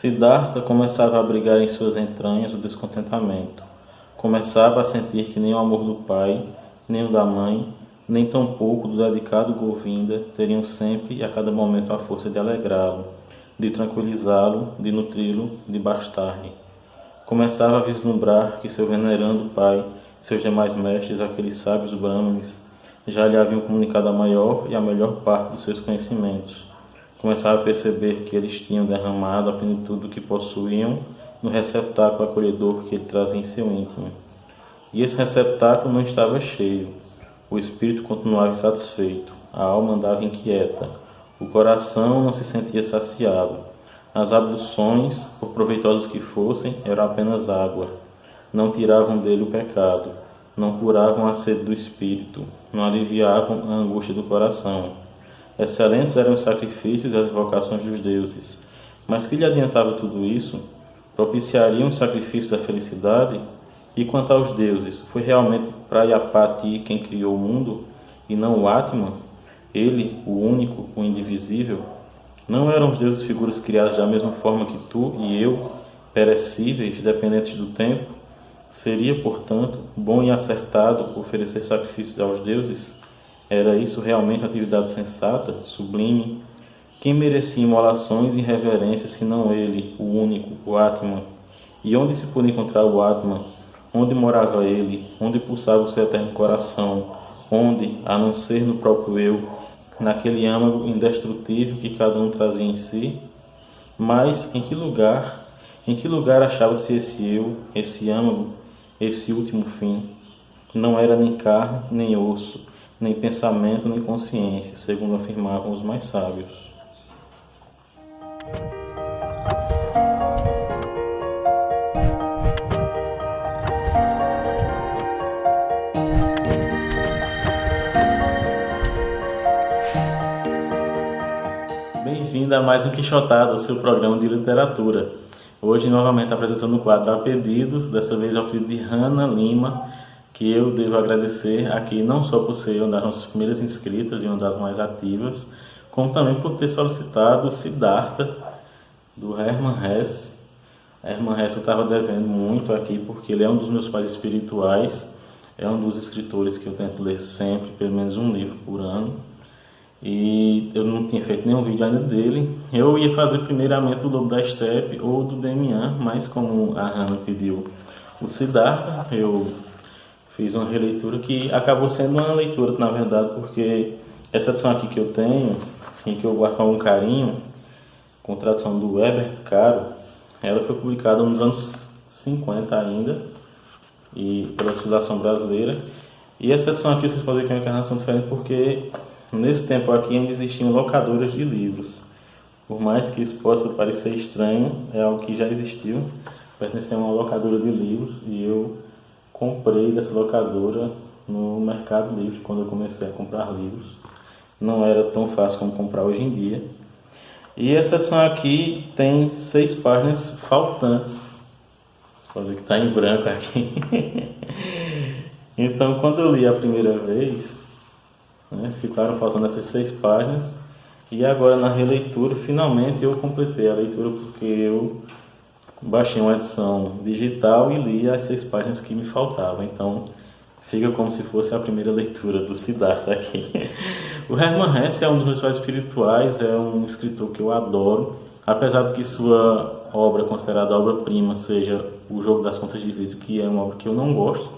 Siddhartha começava a abrigar em suas entranhas o descontentamento. Começava a sentir que nem o amor do pai, nem o da mãe, nem tampouco do dedicado Govinda teriam sempre e a cada momento a força de alegrá-lo, de tranquilizá-lo, de nutri-lo, de bastar-lhe. Começava a vislumbrar que seu venerando pai, seus demais mestres, aqueles sábios brahmanes, já lhe haviam comunicado a maior e a melhor parte dos seus conhecimentos. Começava a perceber que eles tinham derramado a plenitude do que possuíam no receptáculo acolhedor que ele trazia em seu íntimo. E esse receptáculo não estava cheio. O espírito continuava insatisfeito, a alma andava inquieta, o coração não se sentia saciado. As abluções, por proveitosas que fossem, eram apenas água. Não tiravam dele o pecado, não curavam a sede do espírito, não aliviavam a angústia do coração. Excelentes eram os sacrifícios e as invocações dos deuses, mas que lhe adiantava tudo isso? Propiciariam os sacrifícios da felicidade? E quanto aos deuses, foi realmente Prayapati quem criou o mundo, e não o Atman? Ele, o único, o indivisível? Não eram os deuses figuras criadas da mesma forma que tu e eu, perecíveis, dependentes do tempo? Seria, portanto, bom e acertado oferecer sacrifícios aos deuses? Era isso realmente atividade sensata, sublime? Quem merecia imolações e reverências senão ele, o único, o Atman? E onde se podia encontrar o Atman? Onde morava ele? Onde pulsava o seu eterno coração? Onde, a não ser no próprio eu, naquele âmago indestrutível que cada um trazia em si? Mas em que lugar achava-se esse eu, esse âmago, esse último fim? Não era nem carne, nem osso, nem pensamento, nem consciência, segundo afirmavam os mais sábios. Bem-vindo a mais um Quixotado, o seu programa de literatura. Hoje, novamente, apresentando o quadro A Pedidos, dessa vez ao pedido de Hannah Lima, que eu devo agradecer aqui não só por ser uma das nossas primeiras inscritas e uma das mais ativas, como também por ter solicitado o Siddhartha, do Hermann Hesse. Hermann Hesse eu estava devendo muito aqui, porque ele é um dos meus pais espirituais, é um dos escritores que eu tento ler sempre, pelo menos um livro por ano. E eu não tinha feito nenhum vídeo ainda dele. Eu ia fazer primeiramente o Lobo da Steppe ou do Demian, mas como a Hannah pediu o Siddhartha, eu fiz uma releitura que acabou sendo uma leitura, na verdade, porque essa edição aqui que eu tenho, e que eu guardo com algum carinho, com tradução do Herbert Caro, ela foi publicada nos anos 50 ainda, e pela Fundação Brasileira. E essa edição aqui vocês podem ver que é uma encarnação diferente porque nesse tempo aqui ainda existiam locadoras de livros. Por mais que isso possa parecer estranho, é algo que já existiu. Pertencia a uma locadora de livros e eu comprei dessa locadora no Mercado Livre quando eu comecei a comprar livros. Não era tão fácil como comprar hoje em dia. E essa edição aqui tem 6 páginas faltantes. Você pode ver que está em branco aqui. Então, quando eu li a primeira vez, ficaram faltando essas 6 páginas. E agora na releitura, finalmente eu completei a leitura porque eu baixei uma edição digital e li as 6 páginas que me faltavam. Então fica como se fosse a primeira leitura do Siddhartha aqui. O Hermann Hesse é um dos meus pais espirituais, é um escritor que eu adoro. Apesar de que sua obra, considerada obra-prima, seja O Jogo das Contas de Vidro, que é uma obra que eu não gosto.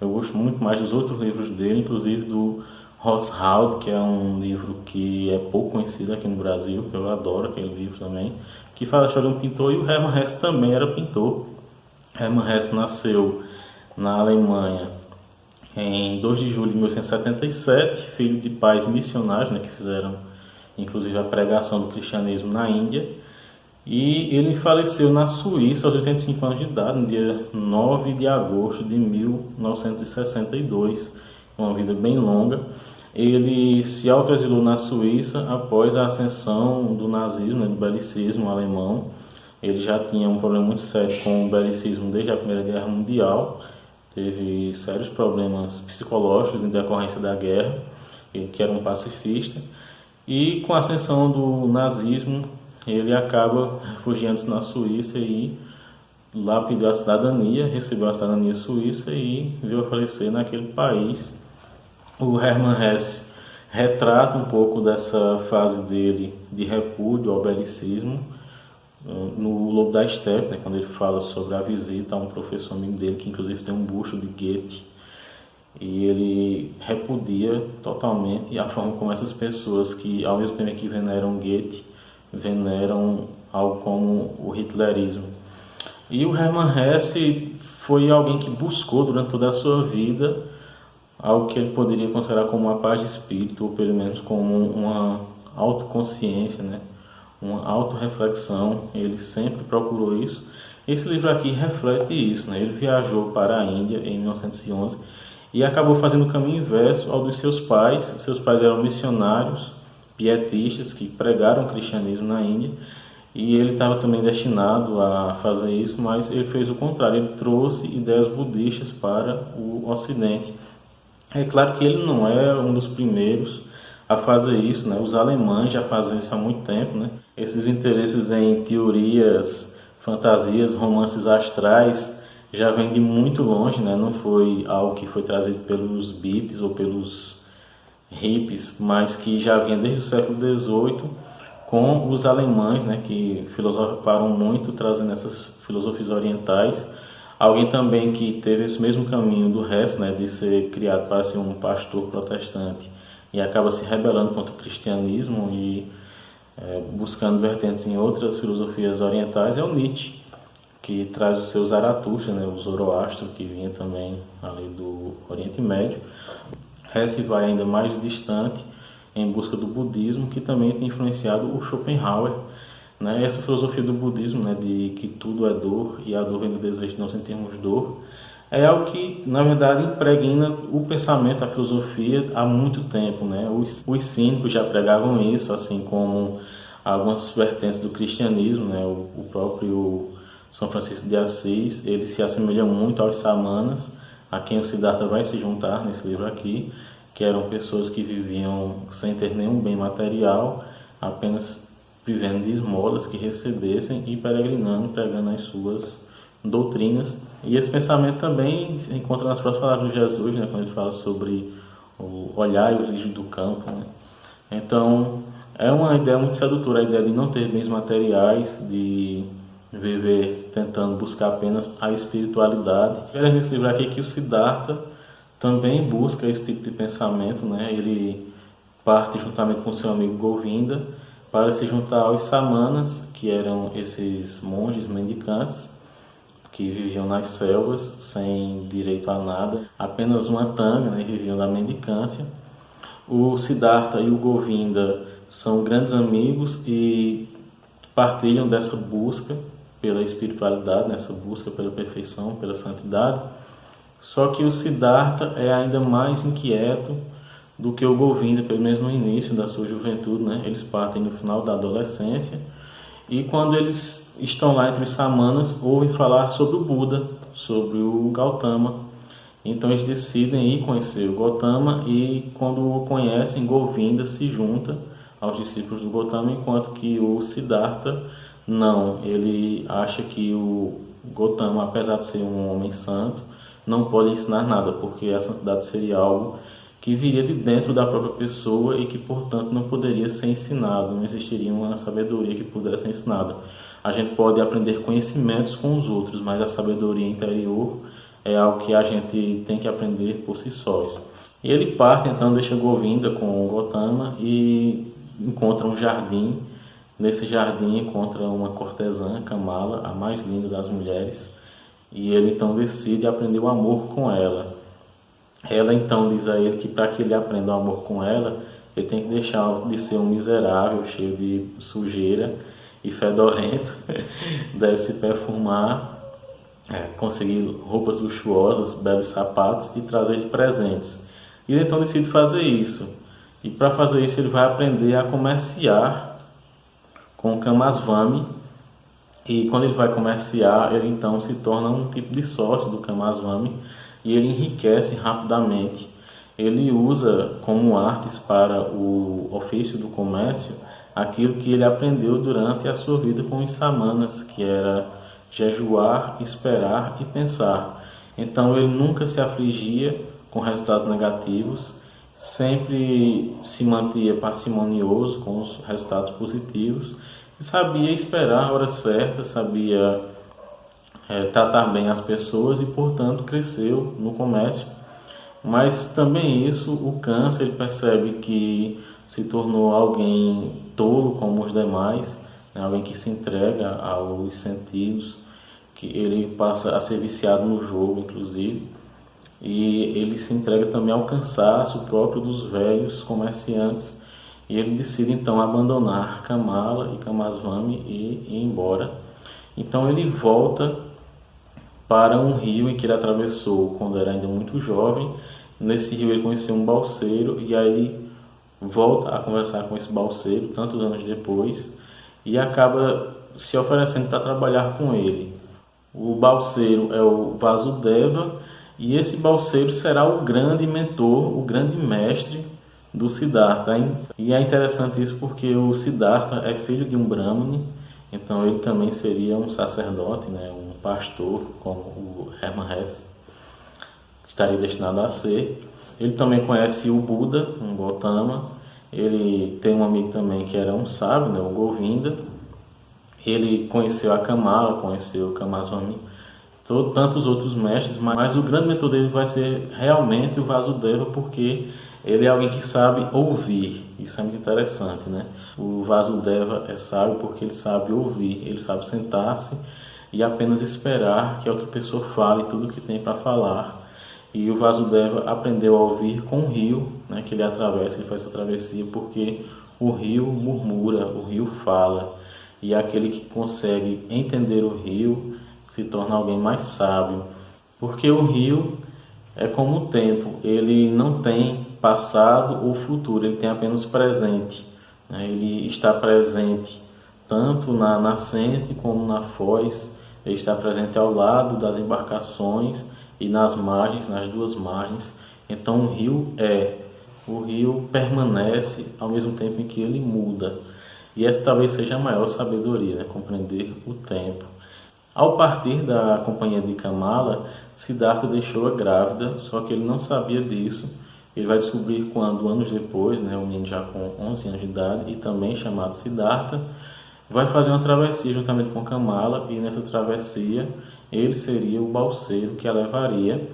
Eu gosto muito mais dos outros livros dele, inclusive do Roswald, que é um livro que é pouco conhecido aqui no Brasil, que eu adoro aquele livro também, que fala a história de um pintor, e o Hermann Hesse também era pintor. Hermann Hesse nasceu na Alemanha em 2 de julho de 1877, filho de pais missionários, que fizeram inclusive a pregação do cristianismo na Índia, e ele faleceu na Suíça aos 85 anos de idade, no dia 9 de agosto de 1962, uma vida bem longa. Ele se autoexilou na Suíça após a ascensão do nazismo, do belicismo alemão. Ele já tinha um problema muito sério com o belicismo desde a Primeira Guerra Mundial, teve sérios problemas psicológicos em decorrência da guerra, ele que era um pacifista. E com a ascensão do nazismo, ele acaba refugiando-se na Suíça e lá pediu a cidadania, recebeu a cidadania suíça e veio a falecer naquele país. O Hermann Hesse retrata um pouco dessa fase dele de repúdio ao belicismo no Lobo da Steppe, né, quando ele fala sobre a visita a um professor amigo dele, que inclusive tem um busto de Goethe, e ele repudia totalmente a forma como essas pessoas que, ao mesmo tempo que veneram Goethe, veneram algo como o hitlerismo. E o Hermann Hesse foi alguém que buscou durante toda a sua vida algo que ele poderia considerar como uma paz de espírito, ou pelo menos como uma autoconsciência, né? Uma autorreflexão. Ele sempre procurou isso. Esse livro aqui reflete isso, né? Ele viajou para a Índia em 1911 e acabou fazendo o caminho inverso ao dos seus pais. Seus pais eram missionários pietistas que pregaram o cristianismo na Índia, e ele estava também destinado a fazer isso, mas ele fez o contrário. Ele trouxe ideias budistas para o Ocidente. É claro que ele não é um dos primeiros a fazer isso, né? Os alemães já fazem isso há muito tempo, né? Esses interesses em teorias, fantasias, romances astrais já vêm de muito longe, né? Não foi algo que foi trazido pelos Beatles ou pelos hippies, mas que já vinha desde o século XVIII com os alemães, né? Que filosofaram muito trazendo essas filosofias orientais. Alguém também que teve esse mesmo caminho do Hess, né, de ser criado para ser um pastor protestante e acaba se rebelando contra o cristianismo e buscando vertentes em outras filosofias orientais, é o Nietzsche, que traz o seu Zaratustra, né, o Zoroastro, que vinha também ali do Oriente Médio. Hess vai ainda mais distante em busca do budismo, que também tem influenciado o Schopenhauer, né? Essa filosofia do budismo, né, de que tudo é dor e a dor vem do desejo de não sentirmos dor, é algo que, na verdade, impregna o pensamento, a filosofia há muito tempo, né? Os cínicos já pregavam isso, assim como algumas vertentes do cristianismo, né? O próprio São Francisco de Assis, ele se assemelha muito aos samanas, a quem o Siddhartha vai se juntar nesse livro aqui, que eram pessoas que viviam sem ter nenhum bem material, apenas vivendo de esmolas que recebessem e peregrinando, pregando as suas doutrinas. E esse pensamento também se encontra nas próprias palavras de Jesus, né, quando ele fala sobre o olhar e o lixo do campo, né? Então, é uma ideia muito sedutora, a ideia de não ter bens materiais, de viver tentando buscar apenas a espiritualidade. Quero nesse livro aqui que o Siddhartha também busca esse tipo de pensamento, né? Ele parte juntamente com seu amigo Govinda para se juntar aos samanas, que eram esses monges mendicantes que viviam nas selvas sem direito a nada, apenas uma tanga, né, viviam da mendicância. O Siddhartha e o Govinda são grandes amigos e partilham dessa busca pela espiritualidade, nessa busca pela perfeição, pela santidade. Só que o Siddhartha é ainda mais inquieto do que o Govinda, pelo menos no início da sua juventude, né? Eles partem no final da adolescência e quando eles estão lá entre os samanas, ouvem falar sobre o Buda, sobre o Gautama. Então eles decidem ir conhecer o Gautama e quando o conhecem, Govinda se junta aos discípulos do Gautama, enquanto que o Siddhartha não. Ele acha que o Gautama, apesar de ser um homem santo, não pode ensinar nada, porque a santidade seria algo que viria de dentro da própria pessoa e que, portanto, não poderia ser ensinado, não existiria uma sabedoria que pudesse ser ensinada. A gente pode aprender conhecimentos com os outros, mas a sabedoria interior é algo que a gente tem que aprender por si sós. E ele parte, então, deixa Govinda com o Gautama e encontra um jardim. Nesse jardim encontra uma cortesã, Kamala, a mais linda das mulheres, e ele então decide aprender o amor com ela. Ela então diz a ele que para que ele aprenda o amor com ela, ele tem que deixar de ser um miserável, cheio de sujeira e fedorento, deve se perfumar, conseguir roupas luxuosas, belos sapatos e trazer presentes. E ele então decide fazer isso. E para fazer isso ele vai aprender a comerciar com o Kamaswami. E quando ele vai comerciar, ele então se torna um tipo de sócio do Kamaswami e ele enriquece rapidamente. Ele usa como artes para o ofício do comércio aquilo que ele aprendeu durante a sua vida com os samanas, que era jejuar, esperar e pensar. Então ele nunca se afligia com resultados negativos, sempre se mantinha parcimonioso com os resultados positivos e sabia esperar a hora certa, sabia tratar bem as pessoas e, portanto, cresceu no comércio. Mas também isso, o câncer, ele percebe que se tornou alguém tolo como os demais, né? Alguém que se entrega aos sentidos, que ele passa a ser viciado no jogo, inclusive, e ele se entrega também ao cansaço próprio dos velhos comerciantes, e ele decide então abandonar Kamala e Kamaswami e ir embora. Então ele volta para um rio em que ele atravessou quando era ainda muito jovem. Nesse rio ele conheceu um balseiro e aí ele volta a conversar com esse balseiro tantos anos depois e acaba se oferecendo para trabalhar com ele. O balseiro é o Vasudeva e esse balseiro será o grande mentor, o grande mestre do Siddhartha. E é interessante isso porque o Siddhartha é filho de um Brahmane, então ele também seria um sacerdote, né, um pastor, como o Hermann Hesse estaria destinado a ser. Ele também conhece o Buda, um Gautama. Ele tem um amigo também que era um sábio, né, o Govinda. Ele conheceu a Kamala, conheceu o Kamaswami, tantos outros mestres, mas o grande mentor dele vai ser realmente o Vasudeva, porque ele é alguém que sabe ouvir. Isso é muito interessante, né? O Vasudeva é sábio porque ele sabe ouvir, ele sabe sentar-se e apenas esperar que a outra pessoa fale tudo o que tem para falar. E o Vasudeva aprendeu a ouvir com o rio, né, que ele atravessa, ele faz essa travessia, porque o rio murmura, o rio fala. E aquele que consegue entender o rio se torna alguém mais sábio, porque o rio é como o tempo, ele não tem passado ou futuro, ele tem apenas presente, né? Ele está presente tanto na nascente como na foz, ele está presente ao lado das embarcações e nas margens, nas duas margens. Então o rio permanece ao mesmo tempo em que ele muda. E essa talvez seja a maior sabedoria, né? Compreender o tempo. Ao partir da companhia de Kamala, Siddhartha deixou-a grávida, só que ele não sabia disso. Ele vai descobrir quando, anos depois, né, o menino já com 11 anos de idade, e também chamado Siddhartha, vai fazer uma travessia juntamente com Kamala, e nessa travessia ele seria o balseiro que a levaria.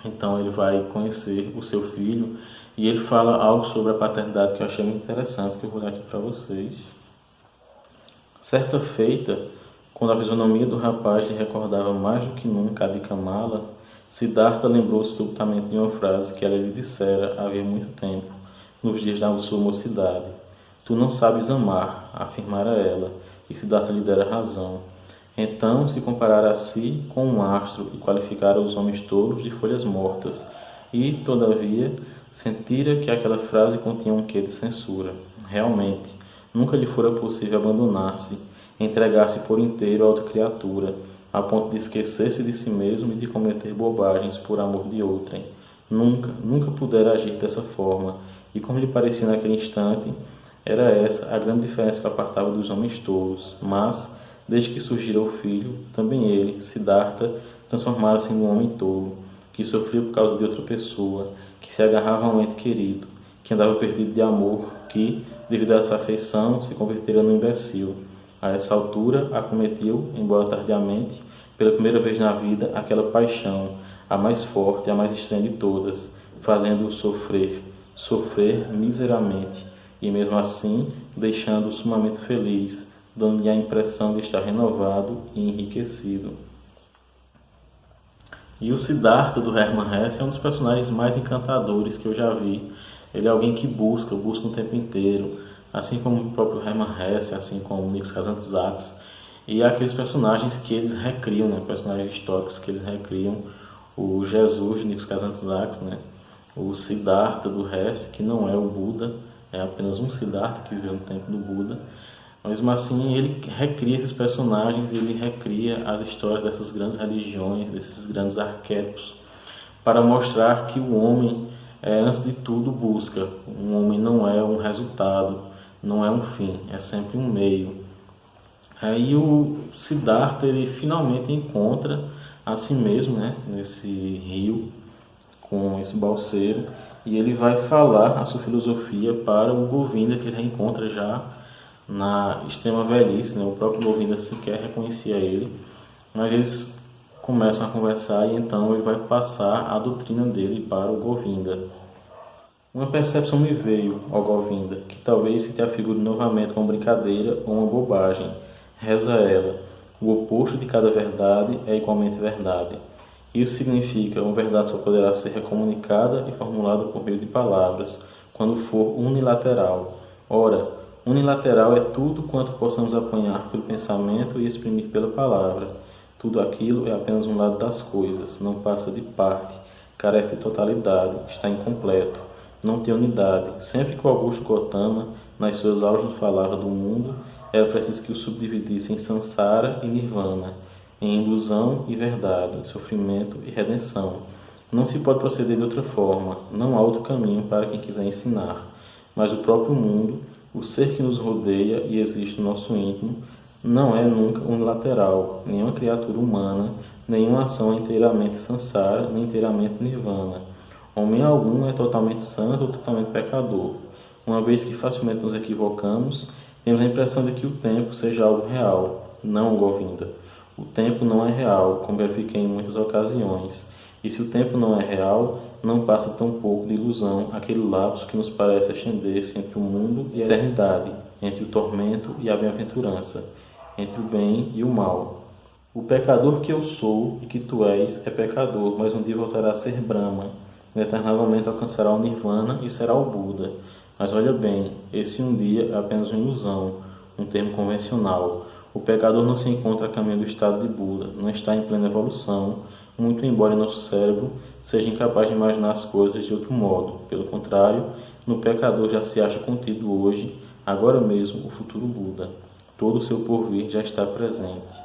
Então ele vai conhecer o seu filho, e ele fala algo sobre a paternidade que eu achei muito interessante, que eu vou ler aqui para vocês. Certa feita, quando a fisionomia do rapaz lhe recordava mais do que nunca a de Kamala, Siddhartha lembrou-se subitamente de uma frase que ela lhe dissera havia muito tempo, nos dias da sua mocidade. Tu não sabes amar, afirmara ela, e Siddhartha lhe dera razão. Então se comparara a si com um astro e qualificara os homens tolos de folhas mortas, e, todavia, sentira que aquela frase continha um quê de censura. Realmente, nunca lhe fora possível abandonar-se, entregar-se por inteiro a outra criatura, a ponto de esquecer-se de si mesmo e de cometer bobagens por amor de outrem. Nunca pudera agir dessa forma, e como lhe parecia naquele instante, era essa a grande diferença que apartava dos homens tolos. Mas, desde que surgira o filho, também ele, Siddhartha, transformara-se em um homem tolo, que sofria por causa de outra pessoa, que se agarrava a um ente querido, que andava perdido de amor, que, devido a essa afeição, se convertera num imbecil. A essa altura, acometiu, embora tardiamente, pela primeira vez na vida, aquela paixão, a mais forte, a mais estranha de todas, fazendo-o sofrer miseramente, e mesmo assim, deixando-o sumamente feliz, dando-lhe a impressão de estar renovado e enriquecido. E o Siddhartha do Hermann Hesse é um dos personagens mais encantadores que eu já vi. Ele é alguém que busca o tempo inteiro, assim como o próprio Hermann Hesse, assim como o Nikos Kazantzakis, e aqueles personagens que eles recriam, né? Personagens históricos que eles recriam, o Jesus de Nikos Kazantzakis, né? O Siddhartha do Hesse, que não é o Buda, é apenas um Siddhartha que viveu no tempo do Buda. Mesmo assim, ele recria esses personagens, ele recria as histórias dessas grandes religiões, desses grandes arquétipos, para mostrar que o homem, antes de tudo, busca. Um homem não é um resultado, não é um fim, é sempre um meio. Aí o Siddhartha ele finalmente encontra a si mesmo, né, nesse rio com esse balseiro, e ele vai falar a sua filosofia para o Govinda, que ele reencontra já na extrema velhice, né? O próprio Govinda sequer reconhecia ele, mas eles começam a conversar e então ele vai passar a doutrina dele para o Govinda. Uma percepção me veio, ó Govinda, que talvez se te afigure novamente como brincadeira ou uma bobagem. Reza ela: o oposto de cada verdade é igualmente verdade. Isso significa uma verdade só poderá ser recomunicada e formulada por meio de palavras, quando for unilateral. Ora, unilateral é tudo quanto possamos apanhar pelo pensamento e exprimir pela palavra. Tudo aquilo é apenas um lado das coisas, não passa de parte, carece de totalidade, está incompleto, não tem unidade. Sempre que o Augusto Gautama, nas suas aulas, nos falava do mundo, era preciso que o subdividisse em Sansara e Nirvana, em ilusão e verdade, em sofrimento e redenção. Não se pode proceder de outra forma, não há outro caminho para quem quiser ensinar. Mas o próprio mundo, o ser que nos rodeia e existe no nosso íntimo, não é nunca unilateral. Nenhuma criatura humana, nenhuma ação é inteiramente Sansara, nem inteiramente Nirvana. Homem algum é totalmente santo ou totalmente pecador. Uma vez que facilmente nos equivocamos, temos a impressão de que o tempo seja algo real. Não, Govinda. O tempo não é real, como verifiquei em muitas ocasiões. E se o tempo não é real, não passa tão pouco de ilusão aquele lapso que nos parece estender-se entre o mundo e a eternidade, entre o tormento e a bem-aventurança, entre o bem e o mal. O pecador que eu sou e que tu és é pecador, mas um dia voltará a ser Brahma, e eternamente alcançará o Nirvana e será o Buda. Mas olha bem, esse um dia é apenas uma ilusão, um termo convencional. O pecador não se encontra a caminho do estado de Buda, não está em plena evolução, muito embora nosso cérebro seja incapaz de imaginar as coisas de outro modo. Pelo contrário, no pecador já se acha contido hoje, agora mesmo, o futuro Buda. Todo o seu porvir já está presente.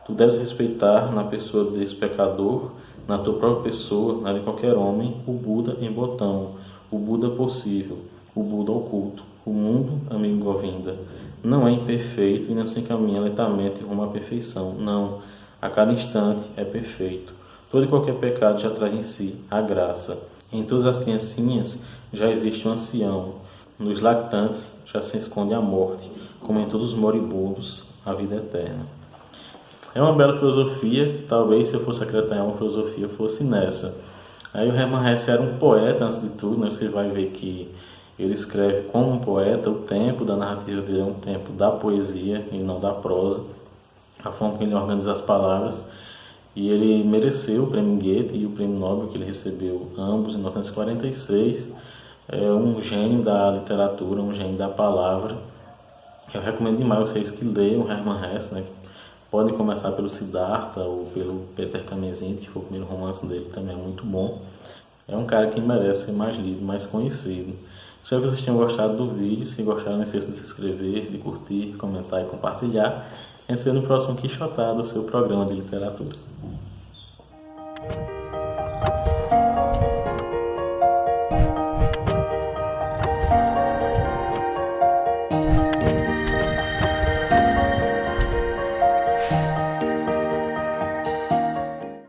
Tu deves respeitar na pessoa desse pecador, na tua própria pessoa, na de qualquer homem, o Buda em botão, o Buda possível, o Buda oculto. O mundo, amigo Govinda, não é imperfeito e não se encaminha lentamente rumo à perfeição. Não, a cada instante é perfeito. Todo e qualquer pecado já traz em si a graça. Em todas as criancinhas já existe um ancião. Nos lactantes já se esconde a morte, como em todos os moribundos, a vida eterna. É uma bela filosofia, talvez se eu fosse acreditar em uma filosofia fosse nessa. Aí o Hermann Hesse era um poeta antes de tudo, né? Você vai ver que ele escreve como um poeta, o tempo da narrativa dele é um tempo da poesia e não da prosa, a forma como ele organiza as palavras, e ele mereceu o prêmio Goethe e o prêmio Nobel que ele recebeu ambos em 1946. É um gênio da literatura, um gênio da palavra. Eu recomendo demais vocês que leiam Hermann Hesse, né? Podem começar pelo Siddhartha ou pelo Peter Kamenzind, que foi o primeiro romance dele, também é muito bom. É um cara que merece ser mais lido, mais conhecido. Espero que vocês tenham gostado do vídeo. Se gostaram, não esqueçam de se inscrever, de curtir, comentar e compartilhar. A gente se vê no próximo Quixotado, o seu programa de literatura.